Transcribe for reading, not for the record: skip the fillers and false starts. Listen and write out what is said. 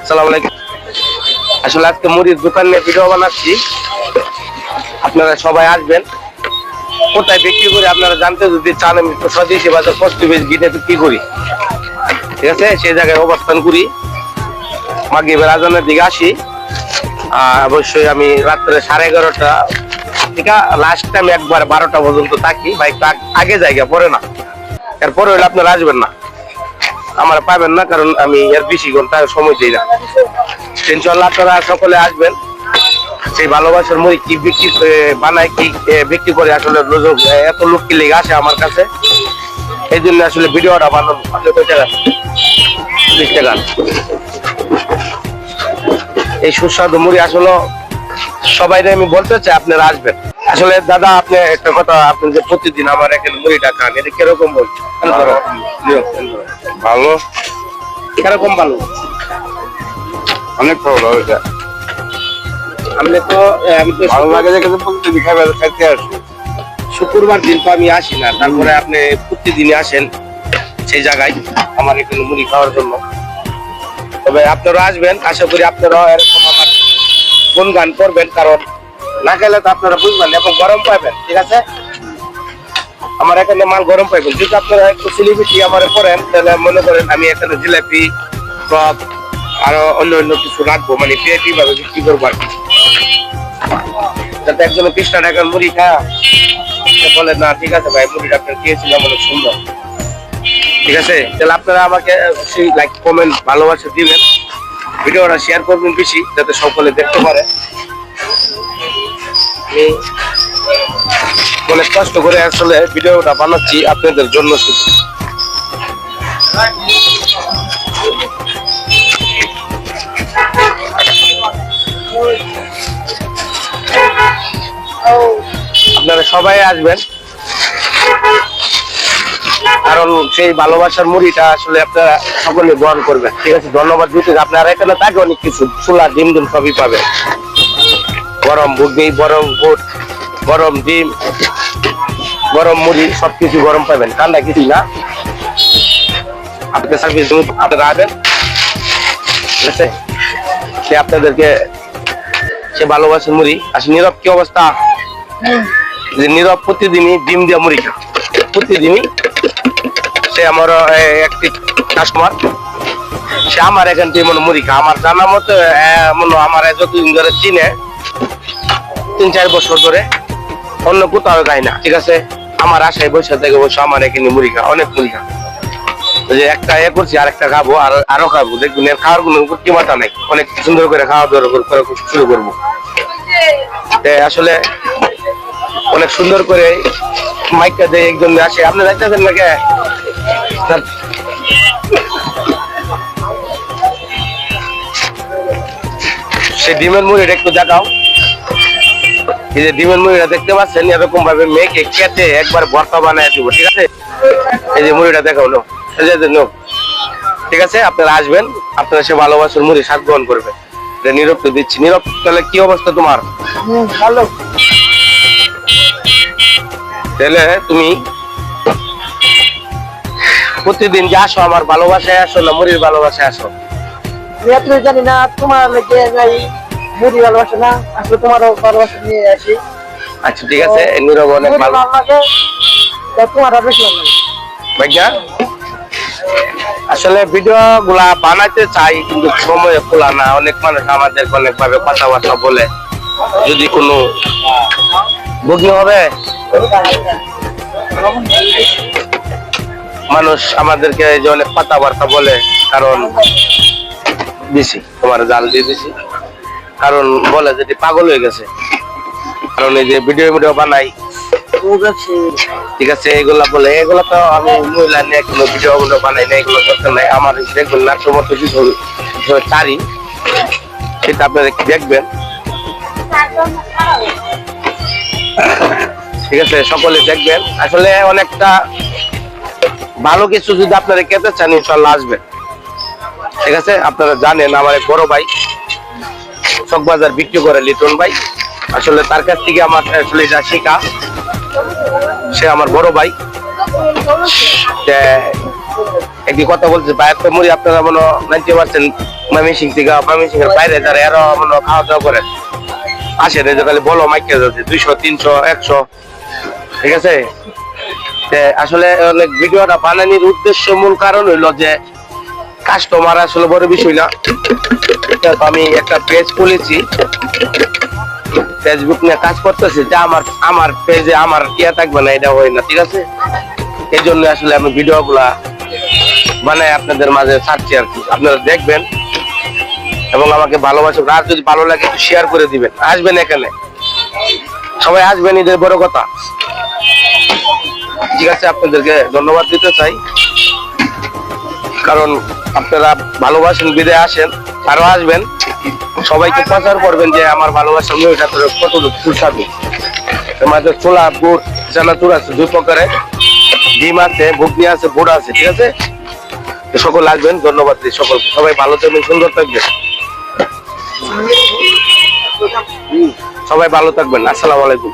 আসসালামু আলাইকুম। আসলে আজকে মুড়ির দোকান নিয়ে ভিডিও বানাচ্ছি, আপনারা সবাই আসবেন। কোথায় বিক্রি করি আপনারা জানতে যদি চান, আমি স্বদেশী বাজার পশ্চিম গিটে বিক্রি করি, ঠিক আছে? সেই জায়গায় অবস্থান করি, মাগরিবের আজানের দিকে আসি। অবশ্যই আমি রাত্রে 11:30 থেকে লাস্ট টাইম একবার 12টা পর্যন্ত থাকি, বা একটু আগে জায়গা পড়ে না, এরপরে হলে আপনারা আসবেন না, আমার পাবেন না, কারণ আমি এর বেশি ঘন্টা সময় দিই না। ইনশাআল্লাহ আপনারা সকলে আসবেন। সেই ভালোবাসার মুড়ি কি বিক্রি বানায়, কি বিক্রি করে, আসলে এত লোক কি লেগে আসে আমার কাছে, এই জন্য আসলে ভিডিওটা বানানো। আপনি কই টাকা? 30 টাকা। এই সুস্বাদু মুড়ি আসলে সবাই আমি বলতে চাই আপনারা আসবেন। আসলে দাদা, আপনি একটা কথা, আপনি যে প্রতিদিন আমার এখানে মুড়িটা খান, এটা কিরকম বলছেন? ভালো, কিরকম ভালো? অনেক ভালো এটা। আমি তো ভালো লাগে যে প্রতিদিন খাইতে আসি। শুক্রবার দিন তো আমি আসি না, তারপরে আপনি প্রতিদিনই আসেন সেই জায়গায় আমার এখানে মুড়ি খাওয়ার জন্য। তবে আপনারা আসবেন, আশা করি আপনারা এরকম আমার গুণগান করবেন, কারণ না খেলে তো আপনারা বুঝবেন, এবং গরম পাইবেন, ঠিক আছে? আমার এখানে মাল গরম পাইবেন। যদি আপনারা একটু সেলিব্রিটি আমার করেন, তাহলে মনে করেন আমি এখানে জিলাপি, টপ, আরো অন্য কিছু রাখবো, মানে ভিআইপি ভাবে বিক্রি করবো আর কি, যাতে একজন 30 টাকার মুড়ি খায় বলে না ঠিক আছে ভাই, মুড়িটা আপনার খেয়েছিলাম, অনেক সুন্দর, ঠিক আছে? তাহলে আপনারা আমাকে সেই লাইক, কমেন্ট, ভালোবাসা দিবেন, ভিডিওটা শেয়ার করবেন বেশি, যাতে সকলে দেখতে পারে। আমি অনেক কষ্ট করে আসলে ভিডিওটা বানাচ্ছি আপনাদের জন্য শুধু। আপনারা সবাই আসবেন, কারণ সেই ভালোবাসার মুড়িটা আসলে আপনারা সকলে গ্রহণ করবেন, ঠিক আছে? ধন্যবাদ দিতে। আপনারা এখানে থাকে অনেক কিছু, ছোলা, ডিম সবই পাবেন, গরম ঘুগনি, গরম বুট, গরম ডিম, গরম মুড়ি, সবকিছু গরম পাবেন, ঠান্ডা কিছুই না। আপনাদের সার্ভিস আপনারা আসবেন, ঠিক আছে? সে আপনাদেরকে সে ভালোবাসার মুড়ি। আসলে নীরব কি অবস্থা? যে নীরব প্রতিদিনই ডিম দিয়ে মুড়ি খা, প্রতিদিনই। সে আমার একটি কাস্টমার, সে আমার এখান থেকে মনে মুড়ি খা। আমার জানা মতো মনে আমার যতদিন ধরে চিনে, 3-4 বছর ধরে, অন্য কোথাও খায় না, ঠিক আছে? আমার আশায় বসে থেকে বসে আমার এখানে মুড়ি খা, অনেক মুড়ি খা। যে একটা করছি, আর একটা খাবো, আরো খাবো, দেখবেন এর খাওয়ার কোনো মাথা নেই, অনেক সুন্দর করে খাওয়া দাওয়া শুরু করবো। আসলে অনেক সুন্দর করে মাইকটা দিয়ে একজন আসে, আপনি দেখতেছেন না কে? সে ডিমের মুড়িটা একটু দেখাও। এই যে ডিমের মুড়িটা দেখতে পাচ্ছেন, এরকম ভাবে মেখে কেটে একবার ভর্তা বানায় দিব, ঠিক আছে? এই যে মুড়িটা দেখাও, নো, ঠিক আছে? আপনারা আসবেন, আপনারা সে ভালোবাসার মুড়ি স্বাদ গ্রহণ করবেন। নীরব তো দিচ্ছি। নীরব, তাহলে কি অবস্থা তোমার? ভালো। তাহলে তুমি প্রতিদিন যে আসো, আমার ভালোবাসায় আসো না মুড়ির ভালোবাসায় আসো? আমি জানি না, তোমার লেগে মুড়ি ভালোবাসা না, আসলে তোমারও ভালোবাসা নিয়ে আসি। আচ্ছা, ঠিক আছে। নীরব অনেক ভালো লাগে, তোমার বেশি ভালো লাগে ভাইয়া। আসলে ভিডিও গুলা বানাইতে চাই, কিন্তু সময় খোলা না। অনেক মানুষ আমাদের অনেক ভাবে কথাবার্তা বলে, যদি কোনো ভগ্ন হবে, মানুষ আমাদেরকে যে অনেক কথাবার্তা বলে, কারণ দিছি তোমার জাল দিয়ে দিছি, কারণ বলে যেটি পাগল হয়ে গেছে, কারণ এই যে ভিডিও বানাই, ঠিক আছে? এগুলা বলে, এগুলা তো আমি মহিলা নিয়ে কোনো ভিডিও বানাই না, এগুলো দরকার নাই আমার। দেখবেন নাট্যমত কিছু চারি, সেটা আপনারা দেখবেন, ঠিক আছে? সকলে দেখবেন। আসলে অনেকটা ভালো কিছু যদি আপনারা খেতে চান, ইনশাল্লাহ আসবেন, ঠিক আছে? আপনারা জানেন আমার এক বড় ভাই চকবাজার বিক্রি করে, লিটন ভাই। আসলে তার কাছ থেকে আমার আসলে এটা শেখা, সে আমার বড় ভাই। একটি কথা বলছে বাইরে তো মুড়ি আপনারা মনে 90% ময়মনসিং থেকে ময়মনসিংহের বাইরে যারা এরা মনে খাওয়া দাওয়া করেন আসেন এই যে খালি বলো মাইকে যাচ্ছে 200 300 100 ঠিক আছে আসলে অনেক ভিডিওটা বানানোর উদ্দেশ্য মূল কারণ হইলো যে কাস্টমার আসলে বড় বিষয় না আমি একটা পেজ খুলেছি ফেসবুক নিয়ে কাজ করতেছি যে আমার পেজে আমার ইয়া থাকবে না এটা হয় না ঠিক আছে এই জন্য আসলে আমি ভিডিও গুলা বানাই আপনাদের মাঝে ছাড়ছি আর কি আপনারা দেখবেন এবং আমাকে ভালোবাসবেন আর যদি ভালো লাগে একটু শেয়ার করে দিবেন আসবেন এখানে সবাই আসবেন এদের বড় কথা ঠিক আছে আপনাদেরকে ধন্যবাদ দিতে চাই কারণ আপনারা ভালোবাসেন বিদে আসেন আরো আসবেন সবাইকে প্রচার করবেন যে আমার ভালোবাসার মুড়িটা কতটুকু সুস্বাদু আমাদের ছোলা গুড় চানাচুর আছে 2 প্রকারের ডিম আছে ঘুগনি আছে গুড় আছে ঠিক আছে সকল আসবেন ধন্যবাদ সকল সবাই ভালো থাকবেন সুন্দর থাকবেন সবাই ভালো থাকবেন আসসালামু আলাইকুম